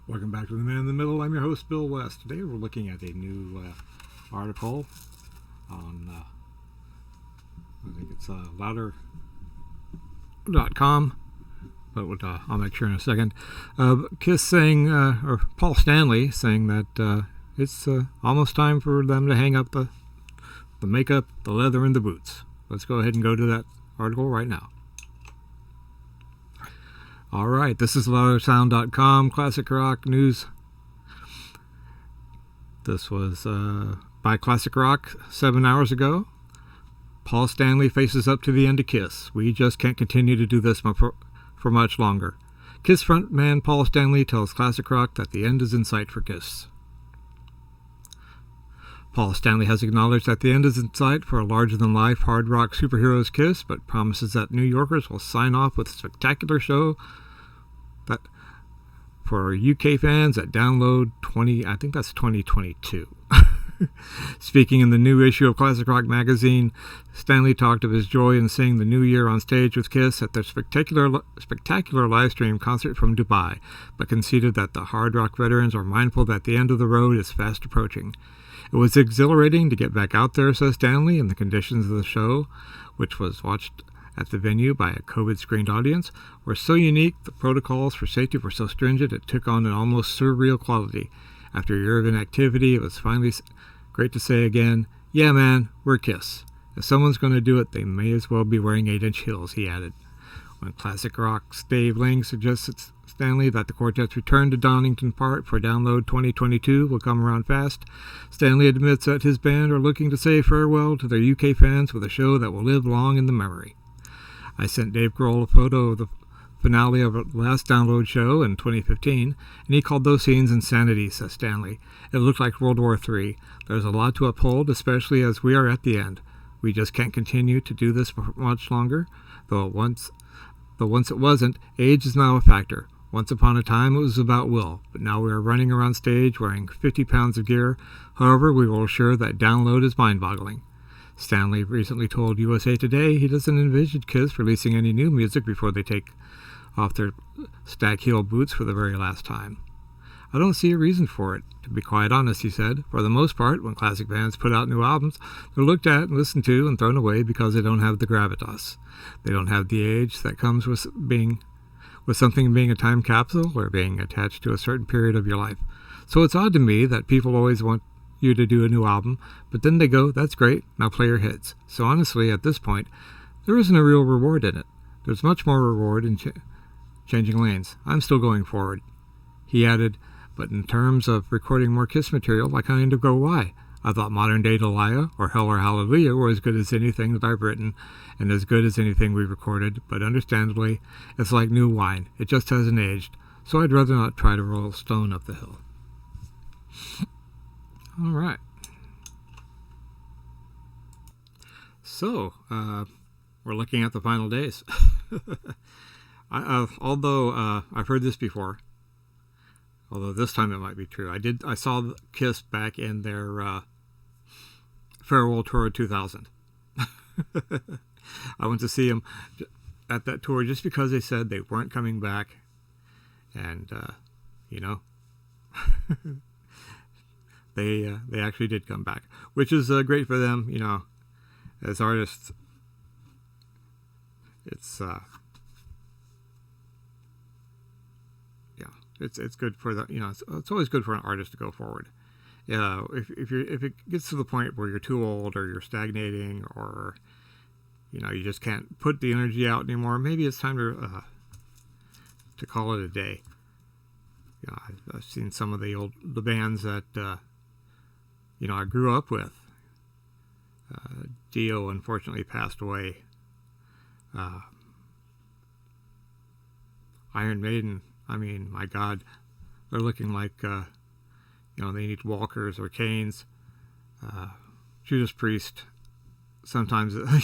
Welcome back to The Man in the Middle. I'm your host, Bill West. Today we're looking at a new article on, I think it's louder.com, but I'll make sure in a second. Kiss saying, or Paul Stanley saying that it's almost time for them to hang up the makeup, the leather, and the boots. Let's go ahead and go to that article right now. All right, this is loudersound.com, classic rock news. This was by Classic Rock 7 hours ago. Paul Stanley faces up to the end of Kiss. We just can't continue to do this for much longer. Kiss frontman Paul Stanley tells Classic Rock that the end is in sight for Kiss. Paul Stanley has acknowledged that the end is in sight for a larger-than-life hard rock superheroes Kiss, but promises that New Yorkers will sign off with a spectacular show that for UK fans that download 2022. Speaking in the new issue of Classic Rock magazine, Stanley talked of his joy in seeing the new year on stage with Kiss at their spectacular live stream concert from Dubai, but conceded that the hard rock veterans are mindful that the end of the road is fast approaching. It was exhilarating to get back out there, says Stanley, and the conditions of the show, which was watched at the venue by a COVID-screened audience, were so unique, the protocols for safety were so stringent, it took on an almost surreal quality. After a year of inactivity, it was finally great to say again, yeah man, we're Kiss. If someone's going to do it, they may as well be wearing 8-inch heels, he added. When Classic Rock's Dave Lang suggested Stanley that the quartet's return to Donington Park for Download 2022 will come around fast, Stanley admits that his band are looking to say farewell to their UK fans with a show that will live long in the memory. I sent Dave Grohl a photo of the finale of our last Download show in 2015, and he called those scenes insanity, says Stanley. It looked like World War III. There's a lot to uphold, especially as we are at the end. We just can't continue to do this for much longer, though once it wasn't, age is now a factor. Once upon a time it was about will, but now we are running around stage wearing 50 pounds of gear. However, we will assure that Download is mind-boggling. Stanley recently told USA Today he doesn't envision Kiss releasing any new music before they take off their stag-heel boots for the very last time. I don't see a reason for it, to be quite honest, he said. For the most part, when classic bands put out new albums, they're looked at and listened to and thrown away because they don't have the gravitas. They don't have the age that comes with something being a time capsule or being attached to a certain period of your life. So it's odd to me that people always want you to do a new album, but then they go, that's great, now play your hits. So honestly, at this point, there isn't a real reward in it. There's much more reward in changing lanes. I'm still going forward. He added, but in terms of recording more Kiss material, I kind of go, why? I thought Modern Day Delia or Hell or Hallelujah were as good as anything that I've written and as good as anything we've recorded, but understandably, it's like new wine. It just hasn't aged, so I'd rather not try to roll a stone up the hill. All right. So, we're looking at the final days. Although I've heard this before, although this time it might be true. I saw Kiss back in their farewell tour of 2000. I went to see them at that tour just because they said they weren't coming back, and they actually did come back, which is great for them. As artists, it's it's good for the it's always good for an artist to go forward. If it gets to the point where you're too old or you're stagnating or you just can't put the energy out anymore, maybe it's time to call it a day. I've seen some of the bands that I grew up with. Dio unfortunately passed away. Iron Maiden, I mean, my God, they're looking like they need walkers or canes. Judas Priest, sometimes I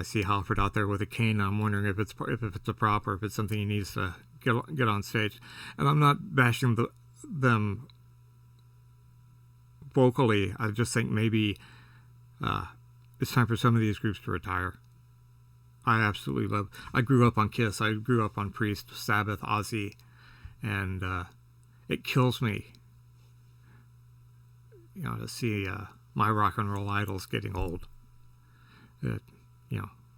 see Halford out there with a cane. I'm wondering if it's a prop or if it's something he needs to get on stage. And I'm not bashing them vocally. I just think maybe it's time for some of these groups to retire. I absolutely love. I grew up on Kiss. I grew up on Priest, Sabbath, Ozzy, and it kills me, to see my rock and roll idols getting old. It,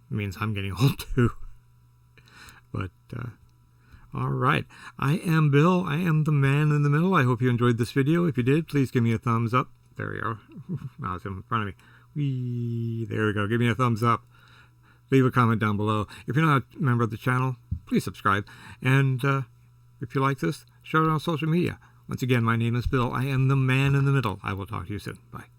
means I'm getting old too. But all right, I am Bill. I am the man in the middle. I hope you enjoyed this video. If you did, please give me a thumbs up. There we are. Now it's in front of me. There we go. Give me a thumbs up. Leave a comment down below. If you're not a member of the channel, please subscribe. And if you like this, share it on social media. Once again, my name is Bill. I am the man in the middle. I will talk to you soon. Bye.